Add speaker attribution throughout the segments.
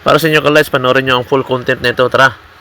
Speaker 1: Para sa inyo ka-lights, panoorin nyo ang full content nito. Tara!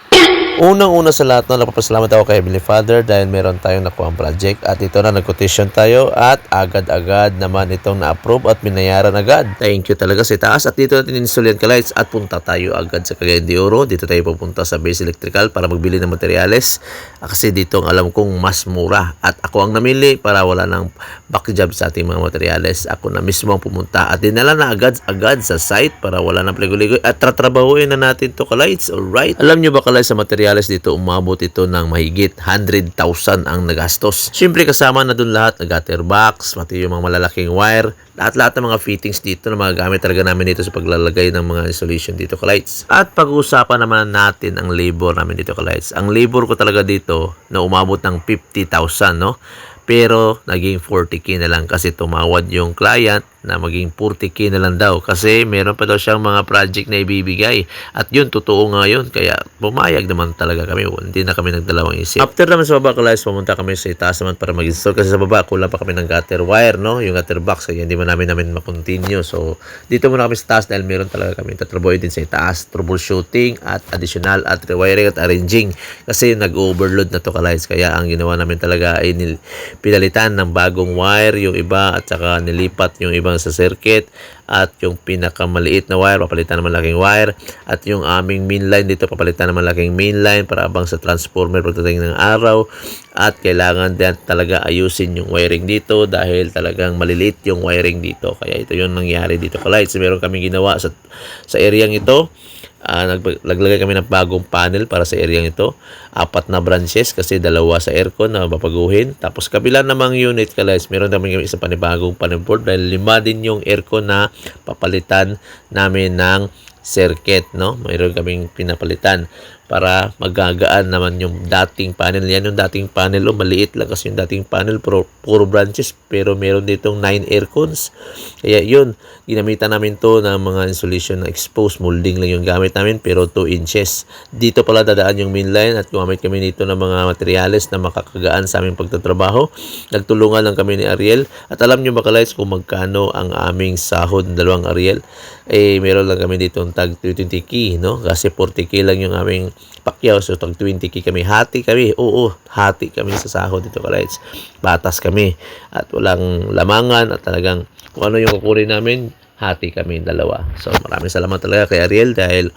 Speaker 1: Unang-una sa lahat, napapasalamat ako kay Heavenly Father dahil meron tayong nakuha ang project at ito na nag-quotation tayo at agad-agad naman itong na-approve at binayaran agad. Thank you talaga sa itaas at dito natin insulian ka lights at punta tayo agad sa Cagayan de Oro. Dito tayo pupunta sa Base Electrical para magbili ng materyales kasi dito ang alam kong mas mura at ako ang namili para wala nang back job sa ating mga materyales. Ako na mismo ang pumunta at dinala na agad-agad sa site para wala nang paligoy-ligoy at tatrabahuin na natin to ka lights. Alright. Alam nyo ba ka lights sa materyales dito umabot ito ng mahigit 100,000 ang nagastos. Siyempre kasama na dun lahat, gutter box, pati yung mga malalaking wire, lahat-lahat ng mga fittings dito na magagamit talaga namin dito sa paglalagay ng mga installation dito ka lights. At pag-uusapan naman natin ang labor namin dito ka lights. Ang labor ko talaga dito na umabot ng 50,000, no? Pero naging 40k na lang kasi tumawad yung client na maging 40k na lang daw kasi meron pa daw siyang mga project na ibibigay at yun totoo nga yun kaya pumayag naman talaga kami, hindi na kami nagdalawang isip. After naman sa baba guys, pumunta kami sa itaas naman para mag-install kasi sa baba kulang pa kami ng gutter wire, no? Yung gutter box kaya hindi mo namin makontinue, so dito muna kami sa taas dahil meron talaga kami tatrabuhin din sa itaas, troubleshooting at additional at rewiring at arranging kasi nag-overload na to guys kaya ang ginawa namin talaga ay pinalitan ng bagong wire yung iba at saka nilipat yung ibang sa circuit at yung pinakamaliit na wire papalitan ng malaking wire at yung aming main line dito papalitan ng malaking main line para abang sa transformer pagdating ng araw at kailangan din talaga ayusin yung wiring dito dahil talagang maliliit yung wiring dito kaya ito yung nangyari dito ka lights. Meron kami ginawa sa areang ito. Naglagay kami ng bagong panel para sa area ito. 4 na branches kasi 2 sa aircon na babaguhin. Tapos kabila namang unit guys, meron naman kami isa panibagong panel board dahil 5 din yung aircon na papalitan namin ng circuit, no? Mayroon kaming pinapalitan para magagaan naman yung dating panel. Yan yung dating panel, maliit lang kasi yung dating panel puro branches pero meron ditong 9 aircons. Kaya yun, ginamitan namin to ng mga insulation na exposed molding lang yung gamit namin pero 2 inches. Dito pala dadaan yung main line at gumamit kami dito ng mga materyales na makakagaan sa aming pagtatrabaho. Nagtulungan lang kami ni Ariel at alam nyo ba ka-lights kung magkano ang aming sahod ng 2 Ariel? Meron lang kami dito tag 20k, no? Kasi 40k lang yung aming pakyaw. So, tag 20k kami. Hati kami. Oo, hati kami sa sahod dito ka-lights. Batas kami. At walang lamangan at talagang kung ano yung kukunin namin, hati kami 2. So, maraming salamat talaga kay Ariel dahil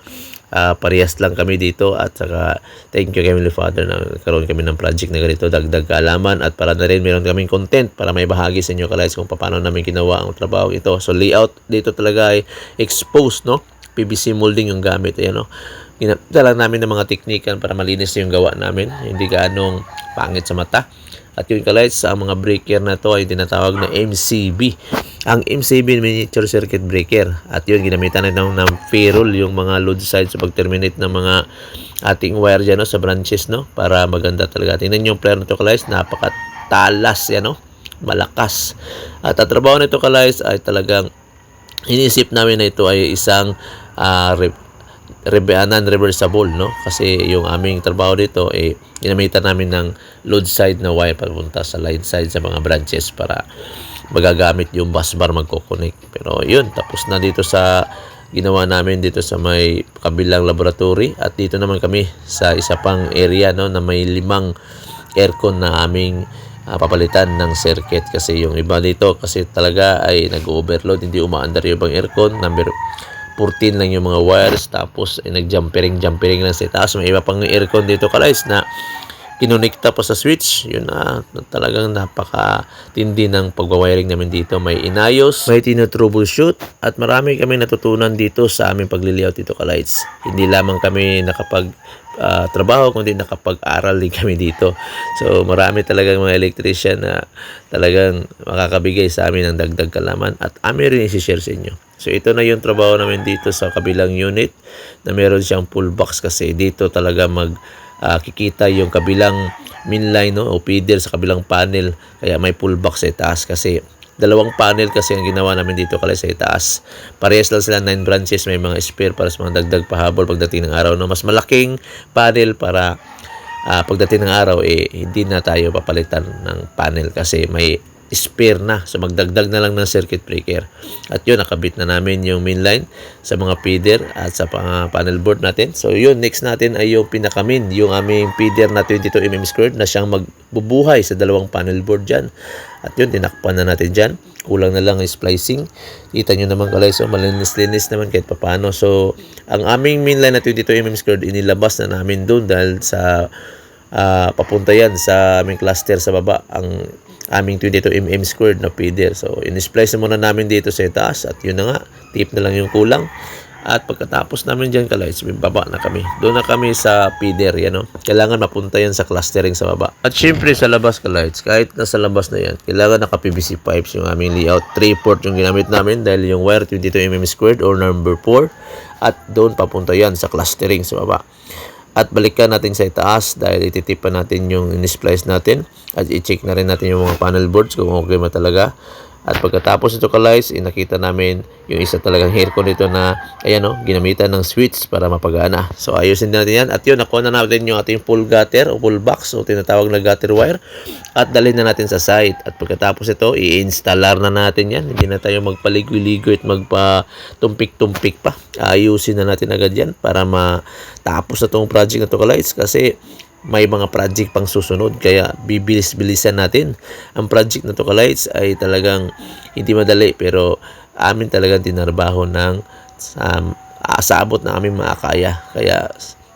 Speaker 1: parehas lang kami dito at saka thank you kay Heavenly Father na nagkaroon kami ng project na ganito, dagdag kaalaman at para na rin meron kaming content para may bahagi sa inyo ka-lights kung paano namin ginawa ang trabaho ito. So layout dito talaga ay exposed, no? PVC molding yung gamit, ayan, no? Ginamit lang namin ng mga teknikan para malinis yung gawa namin, hindi gaanong pangit sa mata. At yung ka-lights sa mga breaker na to ay tinatawag na MCB. Ang MCB, miniature circuit breaker. At yun, ginamitan na ng ferrule yung mga load side sa pag-terminate ng mga ating wire dyan, no, sa branches, no, para maganda talaga. Tingnan yung player na to ka-lights, napakatalas yan, no, malakas. At ang trabaho nito ka-lights ay talagang inisip namin na ito ay isang non-reversible, no? Kasi yung aming trabaho dito ginamitan namin ng load side na wire papunta sa line side sa mga branches para magagamit yung bus bar magko-connect. Pero yun, tapos na dito sa ginawa namin dito sa may kabilang laboratory at dito naman kami sa isa pang area, no, na may 5 aircon na aming papalitan ng circuit kasi yung iba dito kasi talaga ay nag-overload, hindi umaandar yung ibang aircon. Number 14 lang yung mga wires tapos nag-jumpering lang sa itaas. May iba pang aircon dito ka-lights na kinonekta pa sa switch. Yun na talagang napaka-tindi ng pagwawiring namin dito. May inayos, may tinotroubleshoot at marami kami natutunan dito sa aming pagliliyaw dito ka-lights. Hindi lamang kami trabaho kundi nakapag-aral din kami dito. So marami talagang mga electrician na talagang makakabigay sa amin ng dagdag kalaman at amin rin isi-share sa inyo. So ito na yung trabaho namin dito sa kabilang unit na meron siyang full box kasi dito talaga kikita yung kabilang main line, no, o feeder sa kabilang panel kaya may full box sa itaas kasi 2 panel kasi ang ginawa namin dito sa itaas. Parehas lang sila 9 branches, may mga spare para sa mga dagdag pahabol pagdating ng araw, no. Mas malaking panel para pagdating ng araw hindi na tayo papalitan ng panel kasi may spare na. So magdagdag na lang ng circuit breaker. At yun, nakabit na namin yung main line sa mga feeder at sa panel board natin. So yun, next natin ay yung pinaka-main, yung aming feeder na 22mm² na siyang magbubuhay sa dalawang panel board dyan. At yun, tinakpan na natin dyan. Kulang na lang ang splicing. Kita nyo naman kalay, so malinis-linis naman kahit papano. So ang aming main line na 22mm² inilabas na namin doon dahil sa papunta yan sa aming cluster sa baba, ang aming 22mm² na feeder. So in-splice na muna namin dito sa taas at yun na nga, tip na lang yung kulang. At pagkatapos namin dyan kalights, baba na kami. Doon na kami sa feeder, yan o. Kailangan mapunta yan sa clustering sa baba. At syempre sa labas kalights, kahit nasa labas na yan, kailangan naka PVC pipes yung aming layout. 3/4 yung ginamit namin dahil yung wire 22mm² or number 4. At doon papunta yan sa clustering sa baba. At balikan natin sa itaas dahil ititipan natin yung in-splice natin. At i-check na rin natin yung mga panel boards kung okay mo talaga. At pagkatapos ito kalights, nakita namin yung isa talagang haircon dito na ayan o, ginamitan ng switch para mapagana. So ayusin din natin yan. At yun, nakuha na natin yung ating full gutter o full box o tinatawag na gutter wire. At dalhin na natin sa site. At pagkatapos ito, i-installar na natin yan. Hindi na tayo magpaligoy-ligoy at magpa-tumpik-tumpik pa. Ayusin na natin agad yan para matapos na itong project na ito kalights. Kasi may mga project pang susunod, kaya bibilis-bilisan natin. Ang project na to kalights ay talagang hindi madali, pero amin talagang tinarbaho ng sa abot na aming makakaya. Kaya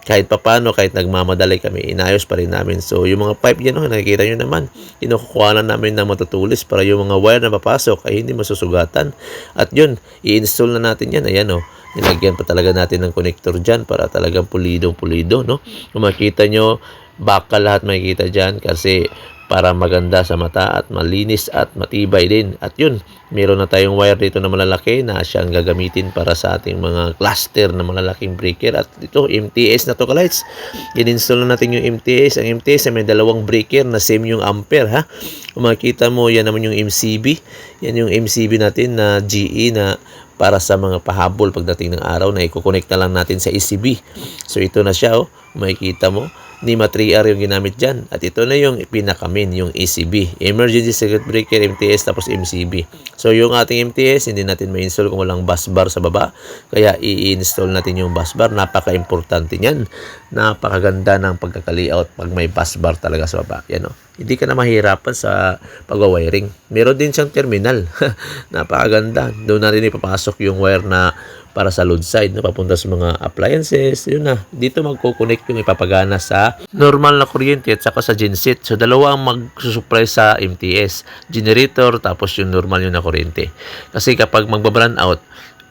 Speaker 1: kahit papano, kahit nagmamadali kami, inayos pa rin namin. So yung mga pipe yan, nakikita nyo naman, kinukuha namin ng matutulis para yung mga wire na papasok ay hindi masusugatan. At yun, i-install na natin yan. Ayan o, nilagyan pa talaga natin ng connector dyan para talagang pulidong-pulido, no? Kung makita nyo, baka lahat makikita dyan kasi para maganda sa mata at malinis at matibay din. At yun, meron na tayong wire dito na malalaki na siyang gagamitin para sa ating mga cluster na malalaking breaker. At ito, MTS na to kalights. In-install na natin yung MTS. Ang MTS ay may dalawang breaker na same yung ampere, ha. Kung makikita mo, yan naman yung MCB. Yan yung MCB natin na GE na para sa mga pahabol pagdating ng araw na i-connect na lang natin sa ECB. So ito na siya, makikita mo. NEMA 3R yung ginamit dyan. At ito na yung pinaka-main, yung ECB. Emergency Circuit Breaker, MTS, tapos MCB. So yung ating MTS, hindi natin ma-install kung walang bus bar sa baba. Kaya i-install natin yung bus bar. Napaka-importante niyan. Napakaganda ng pagkaka-layout pag may bus bar talaga sa baba. Yan o. Hindi ka na mahirapan sa pag-wiring. Meron din siyang terminal. Napakaganda. Doon natin ipapasok yung wire na para sa load side na papunta sa mga appliances. Yun na. Dito magko-connect yung ipapagana sa normal na kuryente at saka sa genset. So dalawa ang magsusupply sa MTS. Generator tapos yung normal yung na kuryente. Kasi kapag magbabrun out,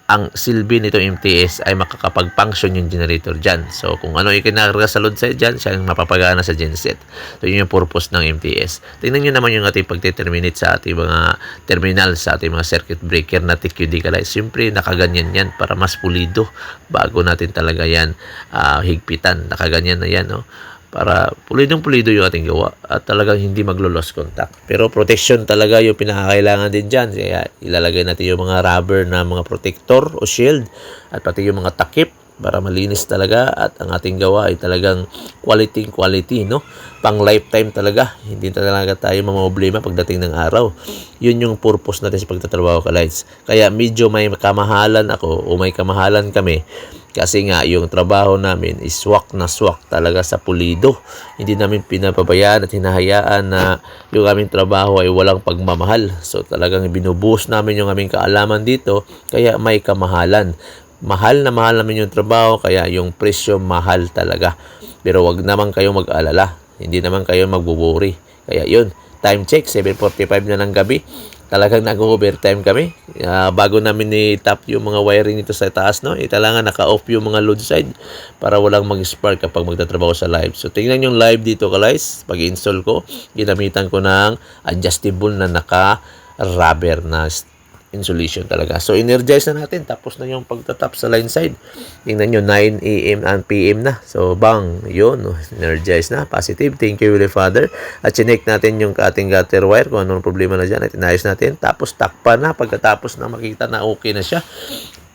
Speaker 1: ang silbi nito MTS ay makakapag-function yung generator dyan. So, kung ano ikinarga sa load side dyan, siya ang mapapagana sa genset. So, yun yung purpose ng MTS. Tingnan nyo naman yung ating pag-terminate sa ating mga terminal, sa ating mga circuit breaker na TQD kalights. Siyempre, nakaganyan yan para mas pulido bago natin talaga yan higpitan. Nakaganyan na yan, no? Para pulidong-pulido yung ating gawa at talagang hindi maglo-lost contact. Pero protection talaga yung pinakakailangan din dyan. Kaya ilalagay natin yung mga rubber na mga protector o shield at pati yung mga takip para malinis talaga at ang ating gawa ay talagang quality, no? Pang lifetime talaga. Hindi talaga tayo mamroblema pagdating ng araw. Yun yung purpose natin sa pagtatrabaho kalights. Kaya medyo may kamahalan ako o may kamahalan kami. Kasi nga, yung trabaho namin is swak na swak talaga sa pulido. Hindi namin pinapabayaan at hinahayaan na yung aming trabaho ay walang pagmamahal. So, talagang binubuhos namin yung aming kaalaman dito. Kaya may kamahalan. Mahal na mahal namin yung trabaho. Kaya yung presyo mahal talaga. Pero wag naman kayong mag-alala. Hindi naman kayo magbuburi. Kaya yun, time check, 7:45 na ng gabi. Talagang nag-overtime kami. Bago namin ni-tap yung mga wiring nito sa taas, no? Talagang naka-off yung mga load side para walang mag-spark kapag magtatrabaho sa live. So, tingnan yung live dito guys. Pag-install ko, ginamitan ko ng adjustable na naka-rubber na insulation talaga. So, energize na natin. Tapos na yung pagtatap sa line side. Tingnan nyo, 9 AM and PM na. So, bang, yun. Energize na. Positive. Thank you, Holy Father. At chinek natin yung ating gutter wire. Kung anong problema na dyan. At inayos natin. Tapos, takpa na. Pagkatapos na makita na okay na siya.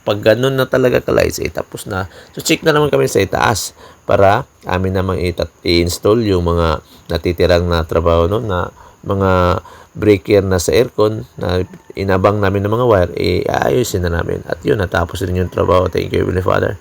Speaker 1: Pag ganun na talaga kalights, tapos na. So, check na naman kami sa itaas para amin namang i-install yung mga natitirang na trabaho no, na mga breaker na sa aircon na inabang namin ng mga wire, aayusin na namin. At yun, natapos rin yung trabaho. Thank you, Heavenly Father.